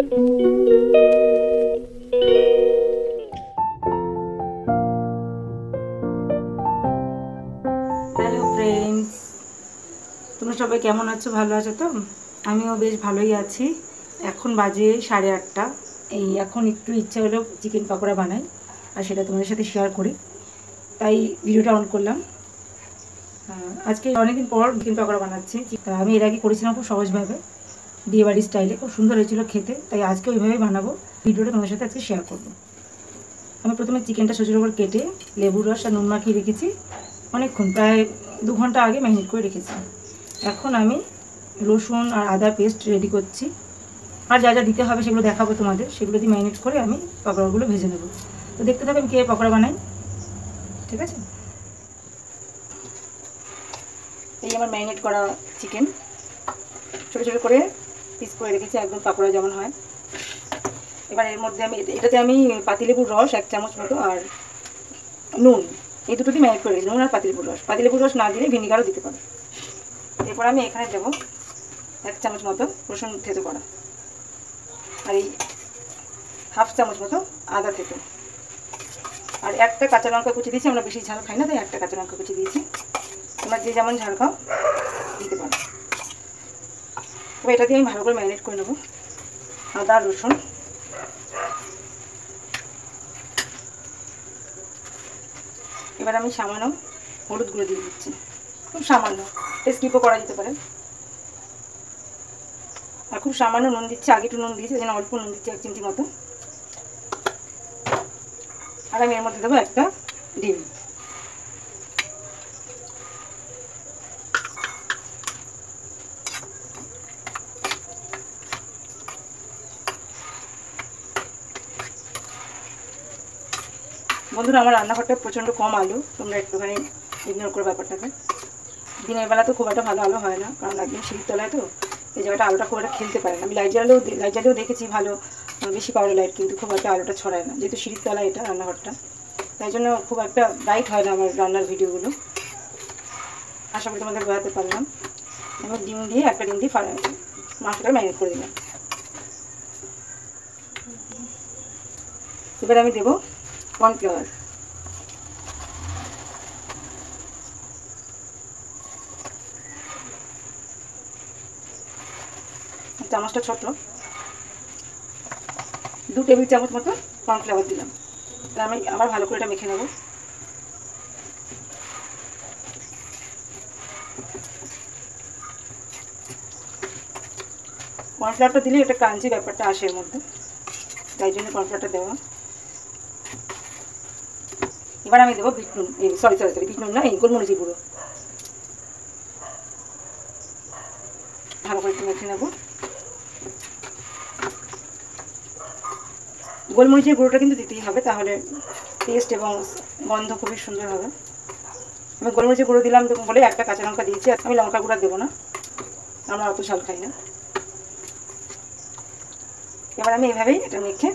Hello friends, তোমরা সবাই কেমন আছো? ভালো আছো তো? আমিও বেশ ভালোই আছি। এখন বাজে 8:30। এই এখন একটু ইচ্ছা হলো চিকেন পকোড়া বানাই, আর সেটা তোমাদের সাথে শেয়ার করি, তাই ভিডিওটা অন করলাম। আজকে অনেকদিন পর চিকেন পকোড়া বানাচ্ছি। তা আমি এর আগে করেছিলাম খুব সহজভাবে, বিয়েবাড়ি স্টাইলে, খুব সুন্দর হয়েছিল খেতে। তাই আজকে ওইভাবেই বানাবো। ভিডিওটা তোমাদের সাথে আজকে শেয়ার করবো। আমি প্রথমে চিকেনটা ছোটো করে কেটে লেবুর রস আর নুন মাখিয়ে রেখেছি অনেকক্ষণ, প্রায় 2 ঘন্টা আগে ম্যারিনেট করে রেখেছি। এখন আমি রসুন আর আদা পেস্ট রেডি করছি, আর যা যা দিতে হবে সেগুলো দেখাবো তোমাদের। সেগুলো দিয়ে ম্যারিনেট করে আমি পকোড়াগুলো ভেজে নেবো। তো দেখতে থাকো আমি কীভাবে পকোড়া বানাই, ঠিক আছে? এই আমার ম্যারিনেট করা চিকেন ছোটো ছোটো করে পিস করে রেখেছি, একদম পকোড়া যেমন হয়। এবার এর মধ্যে এটাতে আমি পাতিলেবুর রস 1 চামচ মতো আর নুন, এই দুটো দিয়ে ম্যারিনেট করে রেখেছি। নুন আর পাতিলেবুর রস না দিলে ভিনিগারও দিতে পারো। এরপর আমি এখানে দেবো 1 চামচ মতো রসুন থেতো করা, আর এই 1/2 চামচ মতো আদা থেতো, আর 1টা কাঁচা লঙ্কা কুচি দিয়েছি। আমরা বেশি ঝাল খাই না, তাই 1টা কাঁচা লঙ্কা কুচি দিয়েছি। তোমরা যে যেমন ঝাল খাও দিতে পারো। এবার এটা দিয়ে আমি ভালো করে ম্যারিনেট করে নেবো, আদা রসুন। এবার আমি সামান্য হলুদ গুঁড়ো দিয়ে দিচ্ছি, খুব সামান্য, এটা স্কিপও করা যেতে পারে। আর খুব সামান্য নুন দিচ্ছি, আগে একটু নুন দিয়েছি, যেন অল্প নুন দিচ্ছি 1 চিমটি মতো। আর আমি এর মধ্যে দেবো 1টা ডিম। বন্ধুরা, আমার রান্নাঘরটা প্রচণ্ড কম আলো, তোমরা একটুখানি ইগনোর করো ব্যাপারটাকে। দিনের বেলা তো খুব একটা ভালো আলো হয় না, কারণ একদম সিঁড়ির তলায় তো, এই জায়গাটা আলোটা খুব একটা খেলতে পারে না। আমি লাইট জ্বালেও দেখেছি ভালো, বেশি পাওয়ার লাইট, কিন্তু খুব একটা আলোটা ছড়ায় না, যেহেতু সিঁড়ির তলায় এটা রান্নাঘরটা, তাই জন্য খুব একটা ব্রাইট হয় না আমার রান্নার ভিডিওগুলো। আশা করি তোমাদের বোঝাতে পারলাম। আমি ডিম দিয়ে 1টা ডিম দিয়ে মাংসটা ম্যারিনেট করে দিলাম। এবার আমি দেবো কর্নফ্লাওয়ার, চামচটা ছোট, 2 টেবিল চামচ মতো কর্নফ্লাওয়ার দিলাম। আমি আবার ভালো করে এটা মেখে নেব। কর্নফ্লাওয়ারটা দিলে এটা ক্রাঞ্চি ব্যাপারটা আসে এর মধ্যে, তাই জন্য কর্নফ্লাওয়ারটা দেওয়া। এবার আমি দেবো বিট নুন, সরি বিট নুন না, এই গোলমরিচের গুঁড়ো। ভালো করে একটু মেখে নেব। গোলমরিচের গুঁড়োটা কিন্তু দিতেই হবে, তাহলে টেস্ট এবং গন্ধ খুবই সুন্দর হবে। আমি গোলমরিচের গুঁড়ো দিলাম বলে 1টা কাঁচা লঙ্কা দিয়েছি, আমি লঙ্কা গুঁড়া দেবো না, আমরা অত ঝাল খাই না। এবার আমি এভাবেই এটা মেখে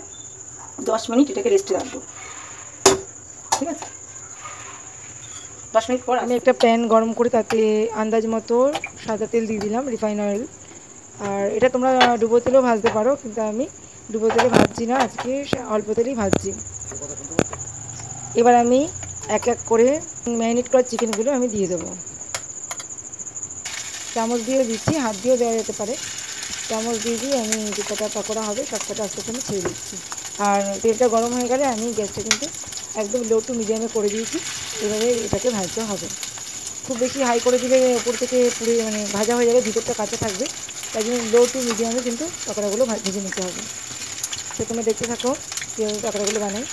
10 মিনিট এটাকে রেস্টে রাখবো, ঠিক আছে? 10 মিনিট পর আমি একটা প্যান গরম করে তাতে আন্দাজ মতো সাদা তেল দিয়ে দিলাম, রিফাইন অয়েল। আর এটা তোমরা ডুবো তেলেও ভাজতে পারো, কিন্তু আমি ডুবো তেলে ভাজছি না, আজকে অল্প তেলেই ভাজছি। এবার আমি এক এক করে ম্যারিনেট করা চিকেনগুলো আমি দিয়ে দেবো। চামচ দিয়েও দিচ্ছি, হাত দিয়েও দেওয়া যেতে পারে। চামচ দিয়ে আমি যে কটা পকোড়া হবে সব কটা আস্তে আস্তে আমি ছেড়ে দিচ্ছি। আর তেলটা গরম হয়ে গেলে আমি গ্যাসটা কিন্তু একদম লো টু মিডিয়ামে করে দিয়েছি। এভাবে এটাকে ভাজতে হবে। খুব বেশি হাই করে দিলে ওপর থেকে পুড়ে ভাজা হয়ে যাবে, ভিতরটা কাঁচা থাকবে। তাই জন্য লো টু মিডিয়ামে কিন্তু পকোড়াগুলো ভেজে নিতে হবে। তো তোমরা দেখতে থাকো কীভাবে পকোড়াগুলো বানাই।